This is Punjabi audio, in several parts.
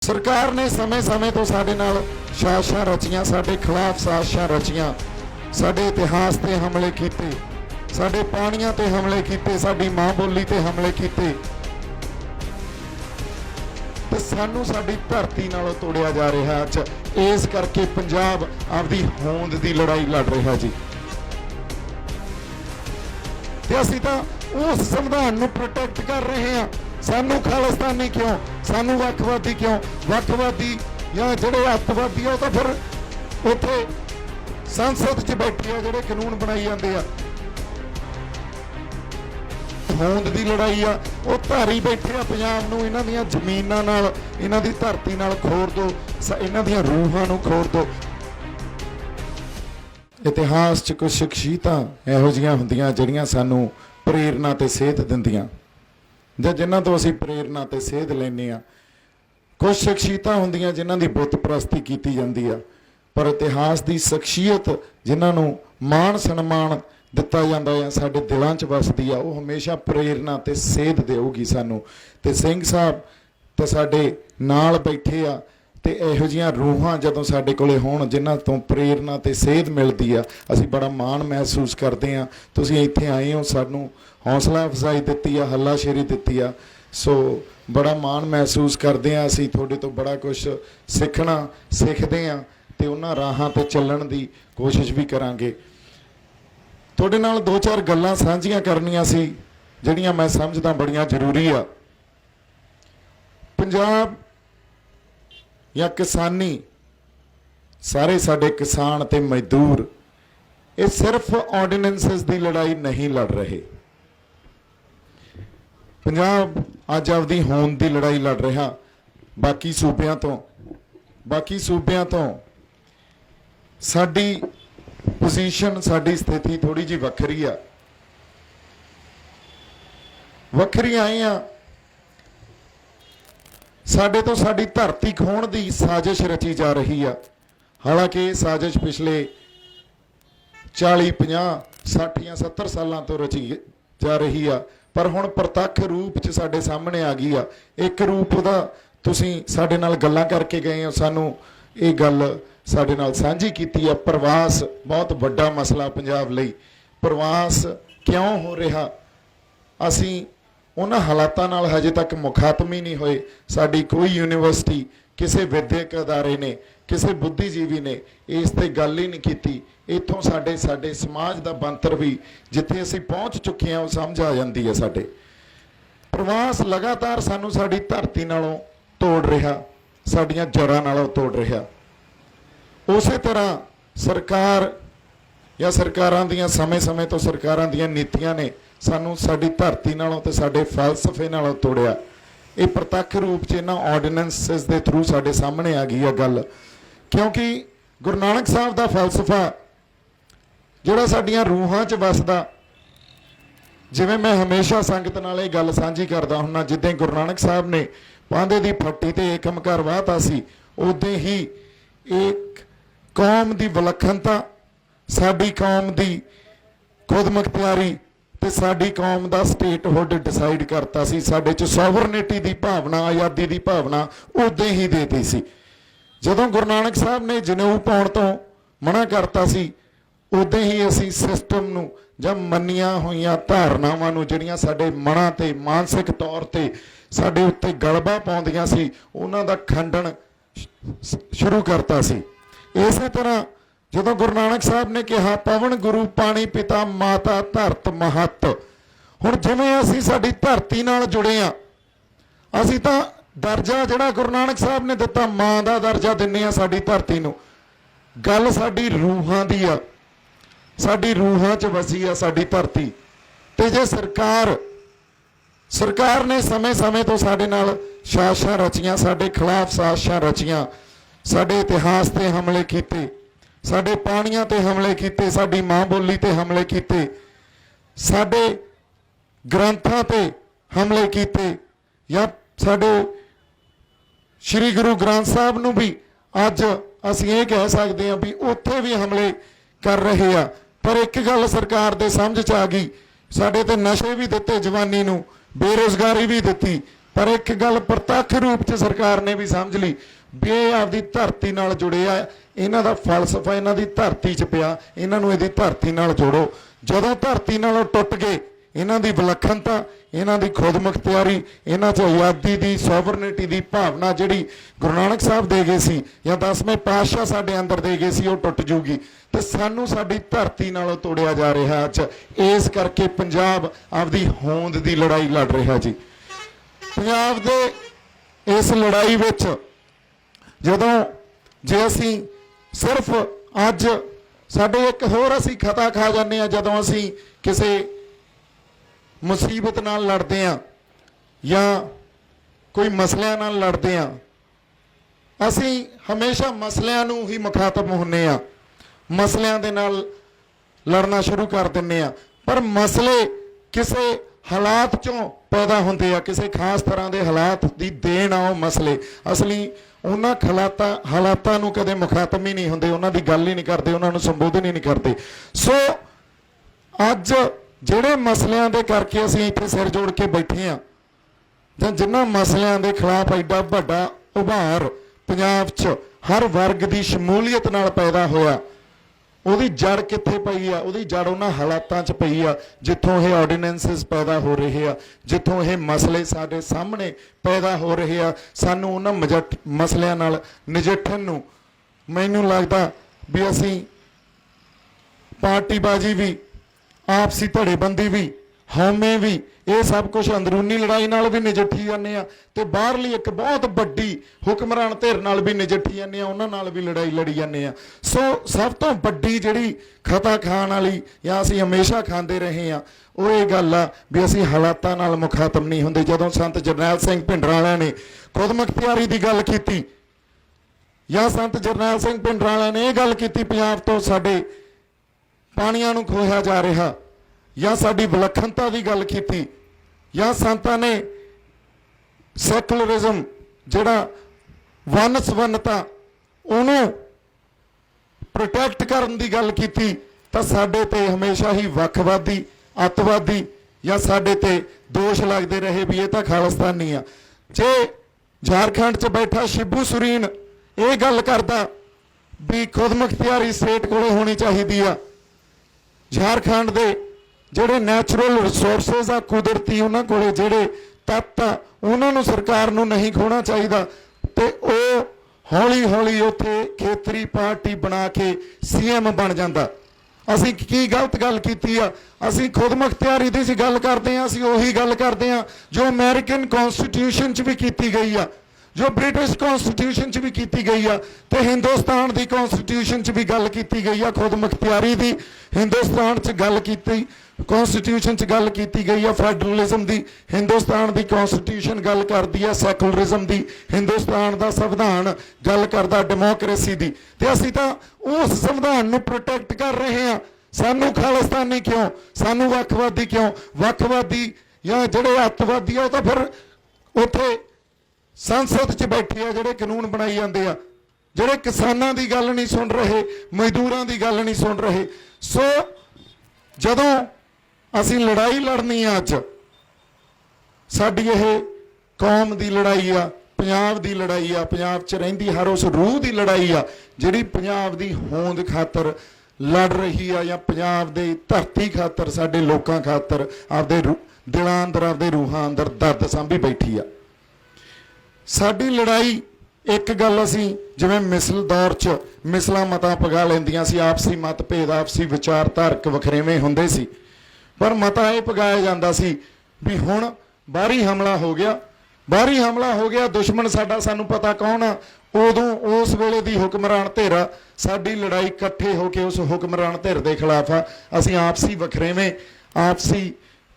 सरकार ने समय समय तो साडे नाल साजिशां रचियां, साडे खिलाफ साजिशां रचियां, साडे इतिहास ते हमले कीते, साडे पाणियां ते हमले कीते, साडी मां बोली ते हमले कीते ते सानू साडी धरती नालों तोड़िया जा रहा। अज इस करके पंजाब आपदी होंद दी लड़ाई लड़ रहा जी। ते असीं तां उस संविधान नूं प्रोटैक्ट कर रहे हैं। सानू खालिस्तानी क्यों, सानू वक्खवादी क्यों? वक्खवादी या जिहड़े अतवादी आ तां फिर उत्थे संसद च बैठे आ जिहड़े कानून बनाई जांदे आ। होंद दी लड़ाई आ, वो धारी बैठे आ पंजाब नूं, इन्हां दीयां जमीनां नाल, इन्हां दी धरती नाल खोर दो, इन्हां दीयां रूहां नूं खोर दो। इतिहास च कुछ शख्सियतां इहो जिहियां हुंदियां जिहड़ियां सानू प्रेरणा ते सेध दिंदियां ਜਾਂ ਜਿਨ੍ਹਾਂ ਤੋਂ ਅਸੀਂ ਪ੍ਰੇਰਨਾ ਤੇ ਸੇਧ ਲੈਂਦੇ ਆ। ਕੁਝ ਸ਼ਖਸੀਅਤਾਂ ਹੁੰਦੀਆਂ ਜਿਨ੍ਹਾਂ ਦੀ ਬੁੱਤ ਪ੍ਰਸਤੀ ਕੀਤੀ ਜਾਂਦੀ ਆ, ਪਰ ਇਤਿਹਾਸ ਦੀ ਸ਼ਖਸੀਅਤ ਜਿਨ੍ਹਾਂ ਨੂੰ ਮਾਣ ਸਨਮਾਨ ਦਿੱਤਾ ਜਾਂਦਾ ਆ, ਸਾਡੇ ਦਿਲਾਂ 'ਚ ਵਸਦੀ ਆ, ਉਹ ਹਮੇਸ਼ਾ ਪ੍ਰੇਰਨਾ ਤੇ ਸੇਧ ਦੇਊਗੀ ਸਾਨੂੰ। ਤੇ ਸਿੰਘ ਸਾਹਿਬ ਤੇ ਸਾਡੇ ਨਾਲ ਬੈਠੇ ਆ ਤੇ ਇਹੋ ਜਿਹੀਆਂ ਰੂਹਾਂ ਜਦੋਂ ਸਾਡੇ ਕੋਲੇ ਹੋਣ ਜਿਨ੍ਹਾਂ ਤੋਂ ਪ੍ਰੇਰਨਾ ਤੇ ਸੇਧ ਮਿਲਦੀ ਆ, ਅਸੀਂ ਬੜਾ ਮਾਣ ਮਹਿਸੂਸ ਕਰਦੇ ਆ। ਤੁਸੀਂ ਇੱਥੇ ਆਏ ਹੋ, ਸਾਨੂੰ ਹੌਸਲਾ ਅਫਜ਼ਾਈ ਦਿੱਤੀ ਆ, ਹੱਲਾਸ਼ੇਰੀ ਦਿੱਤੀ ਆ, ਸੋ ਬੜਾ ਮਾਣ ਮਹਿਸੂਸ ਕਰਦੇ ਆ। ਅਸੀਂ ਤੁਹਾਡੇ ਤੋਂ ਬੜਾ ਕੁਛ ਸਿੱਖਣਾ ਸਿੱਖਦੇ ਆ ਤੇ ਉਹਨਾਂ ਰਾਹਾਂ ਤੇ ਚੱਲਣ ਦੀ ਕੋਸ਼ਿਸ਼ ਵੀ ਕਰਾਂਗੇ। ਤੁਹਾਡੇ ਨਾਲ ਦੋ ਚਾਰ ਗੱਲਾਂ ਸਾਂਝੀਆਂ ਕਰਨੀਆਂ ਸੀ ਜਿਹੜੀਆਂ ਮੈਂ ਸਮਝਦਾ ਬੜੀਆਂ ਜ਼ਰੂਰੀ ਆ। ਪੰਜਾਬ ਜਾਂ ਕਿਸਾਨੀ, ਸਾਰੇ ਸਾਡੇ ਕਿਸਾਨ ਤੇ ਮਜ਼ਦੂਰ ਇਹ ਸਿਰਫ ਆਰਡੀਨੈਂਸਿਸ ਦੀ ਲੜਾਈ ਨਹੀਂ ਲੜ ਰਹੇ। ਪੰਜਾਬ ਅੱਜ ਆਪਦੀ ਹੋਂਦ ਦੀ ਲੜਾਈ ਲੜ ਰਿਹਾ। ਬਾਕੀ ਸੂਬਿਆਂ ਤੋਂ ਸਾਡੀ ਪੋਜੀਸ਼ਨ, ਸਾਡੀ ਸਥਿਤੀ ਥੋੜੀ ਜਿਹੀ ਵੱਖਰੀ ਆ। ਵੱਖਰੀ ਆਏ ਆ, ਸਾਡੇ ਤੋਂ ਸਾਡੀ ਧਰਤੀ ਖੋਹਣ ਦੀ ਸਾਜ਼ਿਸ਼ ਰਚੀ ਜਾ ਰਹੀ ਆ। ਹਾਲਾਂਕਿ ਇਹ ਸਾਜ਼ਿਸ਼ ਪਿਛਲੇ 40, 50, 60 ਜਾਂ 70 ਸਾਲਾਂ ਤੋਂ ਰਚੀ ਜਾ ਰਹੀ ਆ, ਪਰ ਹੁਣ ਪ੍ਰਤੱਖ ਰੂਪ 'ਚ ਸਾਡੇ ਸਾਹਮਣੇ ਆ ਗਈ ਆ। ਇੱਕ ਰੂਪ ਦਾ ਤੁਸੀਂ ਸਾਡੇ ਨਾਲ ਗੱਲਾਂ ਕਰਕੇ ਗਏ ਹੋ, ਸਾਨੂੰ ਇਹ ਗੱਲ ਸਾਡੇ ਨਾਲ ਸਾਂਝੀ ਕੀਤੀ ਆ। ਪ੍ਰਵਾਸ ਬਹੁਤ ਵੱਡਾ ਮਸਲਾ ਪੰਜਾਬ ਲਈ। ਪ੍ਰਵਾਸ ਕਿਉਂ ਹੋ ਰਿਹਾ? ਅਸੀਂ ਉਹਨਾਂ ਹਾਲਾਤਾਂ ਨਾਲ ਹਜੇ ਤੱਕ ਮੁਖਾਤਮ ਹੀ ਨਹੀਂ ਹੋਏ। ਸਾਡੀ ਕੋਈ ਯੂਨੀਵਰਸਿਟੀ, ਕਿਸੇ ਵਿਦਿਅਕ ਅਦਾਰੇ ਨੇ, ਕਿਸੇ ਬੁੱਧੀਜੀਵੀ ਨੇ ਇਸ ਤੇ ਗੱਲ ਹੀ ਨਹੀਂ ਕੀਤੀ। ਇੱਥੋਂ ਸਾਡੇ ਸਮਾਜ ਦਾ ਬੰਤਰ ਵੀ ਜਿੱਥੇ ਅਸੀਂ ਪਹੁੰਚ ਚੁੱਕੇ ਹਾਂ ਉਹ ਸਮਝ ਆ ਜਾਂਦੀ ਹੈ। ਸਾਡੇ ਪ੍ਰਵਾਸ ਲਗਾਤਾਰ ਸਾਨੂੰ ਸਾਡੀ ਧਰਤੀ ਨਾਲੋਂ ਤੋੜ ਰਿਹਾ, ਸਾਡੀਆਂ ਜੜ੍ਹਾਂ ਨਾਲੋਂ ਤੋੜ ਰਿਹਾ। ਉਸੇ ਤਰ੍ਹਾਂ ਸਰਕਾਰ ਜਾਂ ਸਰਕਾਰਾਂ ਦੀਆਂ ਸਮੇਂ ਤੋਂ ਸਰਕਾਰਾਂ ਦੀਆਂ ਨੀਤੀਆਂ ਨੇ ਸਾਨੂੰ ਸਾਡੀ ਧਰਤੀ ਨਾਲੋਂ ਤੇ ਸਾਡੇ ਫਲਸਫੇ ਨਾਲੋਂ ਤੋੜਿਆ। ਇਹ ਪ੍ਰਤੱਖ ਰੂਪ 'ਚ ਇਹਨਾਂ ਆਰਡੀਨੈਂਸਿਸ ਦੇ ਥਰੂ ਸਾਡੇ ਸਾਹਮਣੇ ਆ ਗਈ ਆ ਗੱਲ। ਕਿਉਂਕਿ ਗੁਰੂ ਨਾਨਕ ਸਾਹਿਬ ਦਾ ਫਲਸਫਾ ਜਿਹੜਾ ਸਾਡੀਆਂ ਰੂਹਾਂ 'ਚ ਵਸਦਾ, ਜਿਵੇਂ ਮੈਂ ਹਮੇਸ਼ਾ ਸੰਗਤ ਨਾਲ ਇਹ ਗੱਲ ਸਾਂਝੀ ਕਰਦਾ ਹੁੰਦਾ, ਜਿੱਦਾਂ ਗੁਰੂ ਨਾਨਕ ਸਾਹਿਬ ਨੇ ਪਾਂਧੇ ਦੀ ਫੱਟੀ ਤੇ ਏਕਮਕਾਰ ਵਾਹਤਾ ਸੀ, ਉਦੋਂ ਹੀ ਇੱਕ ਕੌਮ ਦੀ ਵਿਲੱਖਣਤਾ, ਸਾਡੀ ਕੌਮ ਦੀ ਖੁਦਮੁਖਤਿਆਰੀ ਤੇ ਸਾਡੀ ਕੌਮ ਦਾ ਸਟੇਟਹੁੱਡ ਡਿਸਾਈਡ ਕਰਤਾ ਸੀ। ਸਾਡੇ 'ਚ ਸੋਵਰਨਿਟੀ ਦੀ ਭਾਵਨਾ, ਆਜ਼ਾਦੀ ਦੀ ਭਾਵਨਾ ਉਦੋਂ ਹੀ ਦੇਤੀ ਸੀ। ਜਦੋਂ ਗੁਰੂ ਨਾਨਕ ਸਾਹਿਬ ਨੇ ਜਨੇਊ ਪਾਉਣ ਤੋਂ ਮਨਾ ਕਰਤਾ ਸੀ, ਉਦੋਂ ਹੀ ਅਸੀਂ ਸਿਸਟਮ ਨੂੰ ਜਾਂ ਮੰਨੀਆਂ ਹੋਈਆਂ ਧਾਰਨਾਵਾਂ ਨੂੰ ਜਿਹੜੀਆਂ ਸਾਡੇ ਮਨਾਂ ਤੇ ਮਾਨਸਿਕ ਤੌਰ ਤੇ ਸਾਡੇ ਉੱਤੇ ਗਲਬਾ ਪਾਉਂਦੀਆਂ ਸੀ, ਉਹਨਾਂ ਦਾ ਖੰਡਨ ਸ਼ੁਰੂ ਕਰਤਾ ਸੀ। ਇਸੇ ਤਰ੍ਹਾਂ ਜਦੋਂ ਗੁਰੂ ਨਾਨਕ ਸਾਹਿਬ ਨੇ ਕਿਹਾ ਪਵਨ ਗੁਰੂ ਪਾਣੀ ਪਿਤਾ ਮਾਤਾ ਧਰਤ ਮਹੱਤ, ਹੁਣ ਜਿਵੇਂ ਅਸੀਂ ਸਾਡੀ ਧਰਤੀ ਨਾਲ ਜੁੜੇ ਆ, ਅਸੀਂ ਤਾਂ ਦਰਜਾ ਜਿਹੜਾ ਗੁਰੂ ਨਾਨਕ ਸਾਹਿਬ ਨੇ ਦਿੱਤਾ, ਮਾਂ ਦਾ ਦਰਜਾ ਦਿੰਦੇ ਆ ਸਾਡੀ ਧਰਤੀ ਨੂੰ। ਗੱਲ ਸਾਡੀ ਰੂਹਾਂ ਦੀ ਆ, ਸਾਡੀ ਰੂਹਾਂ 'ਚ ਵਸੀ ਆ ਸਾਡੀ ਧਰਤੀ। ਤੇ ਜੇ ਸਰਕਾਰ ਨੇ ਸਮੇਂ ਤੋਂ ਸਾਡੇ ਨਾਲ ਸਾਜ਼ਿਸ਼ਾਂ ਰਚੀਆਂ, ਸਾਡੇ ਖਿਲਾਫ ਸਾਜ਼ਿਸ਼ਾਂ ਰਚੀਆਂ, ਸਾਡੇ ਇਤਿਹਾਸ ਤੇ ਹਮਲੇ ਕੀਤੇ, ਸਾਡੇ ਪਾਣੀਆਂ ਤੇ ਹਮਲੇ ਕੀਤੇ, ਸਾਡੀ ਮਾਂ ਬੋਲੀ ਤੇ ਹਮਲੇ ਕੀਤੇ, ਸਾਡੇ ਗ੍ਰੰਥਾਂ ਤੇ ਹਮਲੇ ਕੀਤੇ, ਜਾਂ ਸਾਡੇ ਸ਼੍ਰੀ ਗੁਰੂ ਗ੍ਰੰਥ ਸਾਹਿਬ ਨੂੰ ਵੀ ਅੱਜ ਅਸੀਂ ਇਹ ਕਹਿ ਸਕਦੇ ਹਾਂ ਵੀ ਉੱਥੇ ਵੀ ਹਮਲੇ ਕਰ ਰਹੇ ਆ। ਪਰ ਇੱਕ ਗੱਲ ਸਰਕਾਰ ਦੇ ਸਮਝ 'ਚ ਆ ਗਈ, ਸਾਡੇ ਤੇ ਨਸ਼ੇ ਵੀ ਦਿੱਤੇ, ਜਵਾਨੀ ਨੂੰ ਬੇਰੁਜ਼ਗਾਰੀ ਵੀ ਦਿੱਤੀ, पर एक गल प्रत्यक्ष रूप च सरकार ने भी समझ ली भी ये आपदी धरती नाल जुड़िया, इन्हां दा फलसफा इन्हां दी धरती च पिया, इन्हां नूं इहदी धरती नाल जोड़ो। जदों धरती नालों टुट गए, इन्हां दी विलखणता, इन्हां दी खुद मुख्तियारी, इन्हां च आज़ादी दी सॉवरनिटी दी भावना जिहड़ी गुरु नानक साहब दे गए सी या 10वें पातशाह साडे अंदर दे गए सी, वो टुट जूगी ते सानू साडी धरती नालों तोड़िया जा रहा। अज इस करके पंजाब आपदी होंद दी लड़ाई लड़ रहा जी। पंजाब दे इस लड़ाई विच जदों जे असीं सिर्फ अज साडे एक होर असीं खता खा जाने आ, जदों असीं किसी मुसीबत नाल लड़ते हैं या कोई मसलिਆਂ नाल लड़ते हैं, असीं हमेशा मसलिਆਂ नूं ही मुखातब होने आ, मसलिਆਂ दे नाल लड़ना शुरू कर दिंने आ। पर मसले किसी हालात चों पैदा होंदे आ, किसी खास तरह के हालात की देन आ। मसले असली उन्होंने हालातां नूं कदे मुखातब ही नहीं होंदे, उन्हां दी गल ही नहीं करते, उन्हां नूं संबोधन ही नहीं करते। सो अज ਜਿਹੜੇ ਮਸਲਿਆਂ ਦੇ ਕਰਕੇ ਅਸੀਂ ਇੱਥੇ ਸਿਰ ਜੋੜ ਕੇ ਬੈਠੇ ਆ, ਜਾਂ ਜਿਨ੍ਹਾਂ ਮਸਲਿਆਂ ਦੇ ਖਿਲਾਫ ਐਡਾ ਵੱਡਾ ਉਭਾਰ ਪੰਜਾਬ 'ਚ ਹਰ ਵਰਗ ਦੀ ਸ਼ਮੂਲੀਅਤ ਨਾਲ ਪੈਦਾ ਹੋਇਆ, ਉਹਦੀ ਜੜ ਕਿੱਥੇ ਪਈ ਆ? ਉਹਦੀ ਜੜ ਉਹਨਾਂ ਹਾਲਾਤਾਂ 'ਚ ਪਈ ਆ ਜਿੱਥੋਂ ਇਹ ਆਰਡੀਨੈਂਸਸ ਪੈਦਾ ਹੋ ਰਹੇ ਆ, ਜਿੱਥੋਂ ਇਹ ਮਸਲੇ ਸਾਡੇ ਸਾਹਮਣੇ ਪੈਦਾ ਹੋ ਰਹੇ ਆ। ਸਾਨੂੰ ਉਹਨਾਂ ਮਸਲਿਆਂ ਨਾਲ ਨਜਿੱਠਣ ਨੂੰ ਮੈਨੂੰ ਲੱਗਦਾ ਵੀ ਅਸੀਂ ਪਾਰਟੀਬਾਜ਼ੀ ਵੀ, आपसी धड़ेबंदी भी, हौमे भी, ये सब कुछ अंदरूनी लड़ाई नाल भी नजिठी जाने आ ते बाहरली एक बहुत वड्डी हुक्मरान धिर नाल भी नजिठी जाने आ, उन्हां नाल भी लड़ाई लड़ी जाने आ। सो सब तो वड्डी जिहड़ी खता खाण वाली या असीं हमेशा खांदे रहे आ, वो ये गल आ भी असीं हालातां नाल मुखातब नहीं हुंदे। जदों संत जरनैल सिंह भिंडरां ने खुद मुख्तियारी की गल कीती या संत जरनैल सिंह भिंडरां ने ये गल कीती पंजाब तो साडे पानियां नूं खोया जा रहा, या साडी विलखणता की गल की, या संतां ने सैकुलरिज्म जिहड़ा वन सवन्नता उहनूं प्रोटैक्ट करन की गल की, तां साडे ते हमेशा ही वखवादी, अतवादी या साडे ते दोष लगते रहे भी ये तां खालिस्तानी आ। जे झारखंड च बैठा शिबू सुरीन ये गल करदा भी खुद मुख्तियारी स्टेट कोल होनी चाहिदी आ, झारखंड के जोड़े नैचुरल रिसोर्सिस आ कुदरती उन्होंने को जोड़े तत्त आ उन्होंने सरकार नूं नहीं खोना चाहिए, तो वह हौली हौली उत्थे खेतरी पार्टी बना के CM बन जाता। असीं की गलत गल कीती आ? असीं खुद मुख्तियारी दी गल करते हैं, असीं उही गल करते हैं जो अमेरिकन कॉन्स्टिट्यूशन च भी की गई आ, जो ब्रिटिश कॉन्स्टिट्यूशन च भी की गई आ, ते हिंदुस्तान की कॉन्स्टिट्यूशन च भी गल की गई आ। खुद मुख्तियारी की हिंदुस्तान च गल की, कॉन्स्टिट्यूशन च गल की गई है फैडरलिज्म की, हिंदुस्तान की कॉन्स्टिट्यूशन गल करती है सैकुलरिज्म की, हिंदुस्तान का संविधान गल करता डेमोक्रेसी की, तो असीं तां उस संविधान नूं प्रोटैक्ट कर रहे हैं। सानू खालिस्तानी क्यों, सानू वखवादी क्यों? वखवादी या जिहड़े अतवादी आ तां फिर उत्थे संसद च बैठे आ जिहड़े कानून बनाई जांदे आ, जिहड़े किसानां दी गल नहीं सुन रहे, मजदूरां दी गल नहीं सुन रहे। सो जदों असीं लड़ाई लड़नी आ, अज साडी यह कौम की लड़ाई आ, पंजाब की लड़ाई आ, पंजाब च रहिंदी हर उस रूह की लड़ाई आ जिहड़ी पंजाब की होंद खातर लड़ रही आ, या पंजाब की धरती खातर साडे लोकां खातर आपदे दिलां अंदर आपदे रूहां अंदर दर्द सांभी बैठी आ। साडी लड़ाई एक गल असीं जिवें मिसल दौर च मिसलां मतां पगा लैंदियां सी, आपसी मतभेद आपसी विचारधारक वखरेवें हुंदे सी, पर मता ये पगाया जाता सी भी हुण बाहरी हमला हो गया, बाहरी हमला हो गया, दुश्मन साडा सानू पता कौन आ। उदों उस वेले दी हुक्मरान धिर साडी लड़ाई इकट्ठे होकर उस हुक्मरान धिर के खिलाफ आ। असीं आपसी वखरेवें आपसी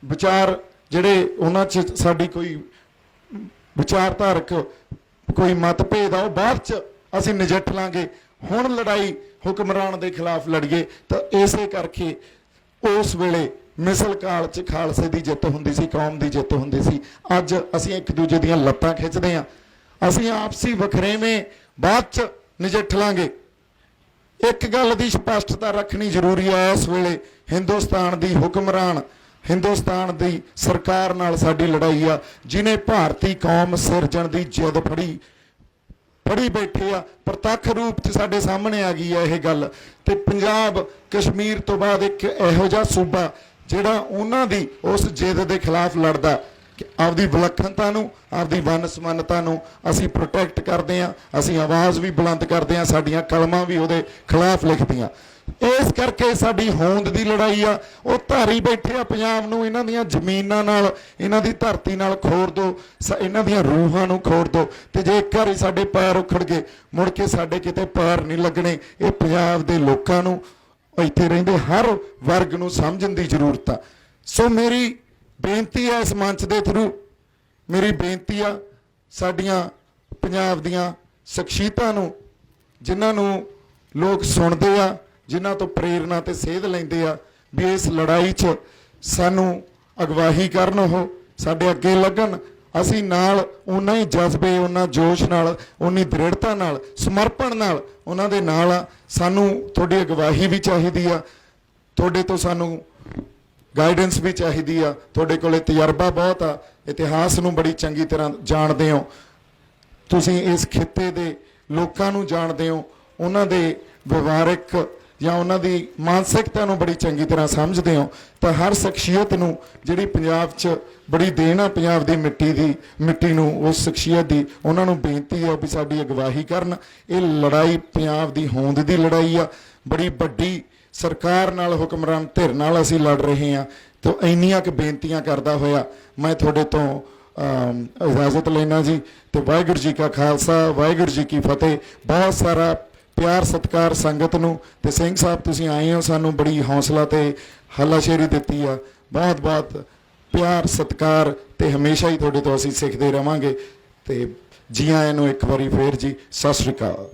विचार जिहड़े उन्हां च साडी कोई विचारधारक कोई मतभेद आ बाद च असीं नजिठ लांगे। हुण लड़ाई हुक्मरान के खिलाफ लड़ीए, तो इस करके उस वेले मिसल काल च खालसे की जित हुंदी सी, कौम की जित हुंदी सी। अज असीं एक दूजे दीयां लत्तां खिचदे हां, असीं आपसी वखरेवें बाद च नजिठ लांगे। एक गल की स्पष्टता रखनी जरूरी है, इस वेले हिंदुस्तान की हुक्मरान ਹਿੰਦੁਸਤਾਨ ਦੀ ਸਰਕਾਰ ਨਾਲ ਸਾਡੀ ਲੜਾਈ ਆ, ਜਿਨੇ ਭਾਰਤੀ ਕੌਮ ਸਿਰਜਣ ਦੀ ਜਿੱਦ ਫੜੀ ਬੈਠੇ ਆ। ਪ੍ਰਤੱਖ ਰੂਪ 'ਚ ਸਾਡੇ ਸਾਹਮਣੇ ਆ ਗਈ ਆ ਇਹ ਗੱਲ। ਤੇ ਪੰਜਾਬ ਕਸ਼ਮੀਰ ਤੋਂ ਬਾਅਦ ਇੱਕ ਇਹੋ ਜਿਹਾ ਸੂਬਾ ਜਿਹੜਾ ਉਹਨਾਂ ਦੀ ਉਸ ਜਿੱਦ ਦੇ ਖਿਲਾਫ ਲੜਦਾ ਕਿ ਆਪਦੀ ਵਿਲੱਖਣਤਾ ਨੂੰ, ਆਪਦੀ ਵੰਨ-ਸੁਵੰਨਤਾ ਨੂੰ ਅਸੀਂ ਪ੍ਰੋਟੈਕਟ ਕਰਦੇ ਹਾਂ, ਅਸੀਂ ਆਵਾਜ਼ ਵੀ ਬੁਲੰਦ ਕਰਦੇ ਹਾਂ, ਸਾਡੀਆਂ ਕਲਮਾਂ ਵੀ ਉਹਦੇ ਖਿਲਾਫ ਲਿਖਦੀਆਂ। ਇਸ ਕਰਕੇ ਸਾਡੀ ਹੋਂਦ ਦੀ ਲੜਾਈ ਆ। ਉਹ ਧਾਰੀ ਬੈਠੇ ਆ ਪੰਜਾਬ ਨੂੰ, ਇਹਨਾਂ ਦੀਆਂ ਜ਼ਮੀਨਾਂ ਨਾਲ, ਇਹਨਾਂ ਦੀ ਧਰਤੀ ਨਾਲ ਖੋਰ ਦਿਓ, ਇਹਨਾਂ ਦੀਆਂ ਰੂਹਾਂ ਨੂੰ ਖੋਰ ਦਿਓ। ਤੇ ਜੇ ਇੱਕ ਵਾਰੀ ਸਾਡੇ ਪੈਰ ਉਖੜ ਗਏ, ਮੁੜ ਕੇ ਸਾਡੇ ਕਿਤੇ ਪੈਰ ਨਹੀਂ ਲੱਗਣੇ। ਇਹ ਪੰਜਾਬ ਦੇ ਲੋਕਾਂ ਨੂੰ, ਇੱਥੇ ਰਹਿੰਦੇ ਹਰ ਵਰਗ ਨੂੰ ਸਮਝਣ ਦੀ ਜ਼ਰੂਰਤ ਆ। ਸੋ ਮੇਰੀ ਬੇਨਤੀ ਹੈ, ਇਸ ਮੰਚ ਦੇ ਥਰੂ ਮੇਰੀ ਬੇਨਤੀ ਆ ਸਾਡੀਆਂ ਪੰਜਾਬ ਦੀਆਂ ਸ਼ਖਸੀਅਤਾਂ ਨੂੰ, ਜਿਨ੍ਹਾਂ ਨੂੰ ਲੋਕ ਸੁਣਦੇ ਆ, ਜਿਨ੍ਹਾਂ ਤੋਂ ਪ੍ਰੇਰਨਾ ਤੇ ਸੇਧ ਲੈਂਦੇ ਆ, ਵੀ ਇਸ ਲੜਾਈ 'ਚ ਸਾਨੂੰ ਅਗਵਾਈ ਕਰਨ, ਉਹ ਸਾਡੇ ਅੱਗੇ ਲੱਗਣ। ਅਸੀਂ ਨਾਲ ਉਹਨਾਂ ਹੀ ਜਜ਼ਬੇ, ਉਹਨਾਂ ਜੋਸ਼ ਨਾਲ, ਉਨੀ ਦ੍ਰਿੜਤਾ ਨਾਲ, ਸਮਰਪਣ ਨਾਲ ਉਹਨਾਂ ਦੇ ਨਾਲ ਆ। ਸਾਨੂੰ ਤੁਹਾਡੀ ਅਗਵਾਈ ਵੀ ਚਾਹੀਦੀ ਆ, ਤੁਹਾਡੇ ਤੋਂ ਸਾਨੂੰ ਗਾਈਡੈਂਸ ਵੀ ਚਾਹੀਦੀ ਆ। ਤੁਹਾਡੇ ਕੋਲੇ ਤਜਰਬਾ ਬਹੁਤ ਆ, ਇਤਿਹਾਸ ਨੂੰ ਬੜੀ ਚੰਗੀ ਤਰ੍ਹਾਂ ਜਾਣਦੇ ਹੋ, ਤੁਸੀਂ ਇਸ ਖਿੱਤੇ ਦੇ ਲੋਕਾਂ ਨੂੰ ਜਾਣਦੇ ਹੋ, ਉਹਨਾਂ ਦੇ ਵਿਵਹਾਰਿਕ ਜਾਂ ਉਹਨਾਂ ਦੀ ਮਾਨਸਿਕਤਾ ਨੂੰ ਬੜੀ ਚੰਗੀ ਤਰ੍ਹਾਂ ਸਮਝਦੇ ਹੋ। ਤਾਂ ਹਰ ਸ਼ਖਸੀਅਤ ਨੂੰ ਜਿਹੜੀ ਪੰਜਾਬ 'ਚ ਬੜੀ ਦੇਣ ਆ, ਪੰਜਾਬ ਦੀ ਮਿੱਟੀ ਨੂੰ, ਉਸ ਸ਼ਖਸੀਅਤ ਦੀ, ਉਹਨਾਂ ਨੂੰ ਬੇਨਤੀ ਆ ਵੀ ਸਾਡੀ ਅਗਵਾਈ ਕਰਨ। ਇਹ ਲੜਾਈ ਪੰਜਾਬ ਦੀ ਹੋਂਦ ਦੀ ਲੜਾਈ ਆ। ਬੜੀ ਵੱਡੀ ਸਰਕਾਰ ਨਾਲ, ਹੁਕਮਰਾਨ ਧਿਰ ਨਾਲ ਅਸੀਂ ਲੜ ਰਹੇ ਹਾਂ। ਤਾਂ ਇੰਨੀਆਂ ਕੁ ਬੇਨਤੀਆਂ ਕਰਦਾ ਹੋਇਆ ਮੈਂ ਤੁਹਾਡੇ ਤੋਂ ਇਜਾਜ਼ਤ ਲੈਣਾ ਜੀ। ਤੇ ਵਾਹਿਗੁਰੂ ਜੀ ਕਾ ਖਾਲਸਾ, ਵਾਹਿਗੁਰੂ ਜੀ ਕੀ ਫਤਿਹ। ਬਹੁਤ ਸਾਰਾ ਪਿਆਰ ਸਤਿਕਾਰ ਸੰਗਤ ਨੂੰ। ਤੇ ਸਿੰਘ ਸਾਹਿਬ ਤੁਸੀਂ ਆਏ ਹੋ, ਸਾਨੂੰ ਬੜੀ ਹੌਸਲਾ ਤੇ ਹੱਲਾਸ਼ੇਰੀ ਦਿੱਤੀ ਆ। ਬਹੁਤ ਬਹੁਤ ਪਿਆਰ ਸਤਿਕਾਰ, ਤੇ ਹਮੇਸ਼ਾ ਹੀ ਤੁਹਾਡੇ ਤੋਂ ਅਸੀਂ ਸਿੱਖਦੇ ਰਵਾਂਗੇ। ਤੇ ਜੀ ਆਇਆਂ ਨੂੰ ਇੱਕ ਵਾਰੀ ਫੇਰ ਜੀ, ਸਤਿ ਸ਼੍ਰੀ ਅਕਾਲ।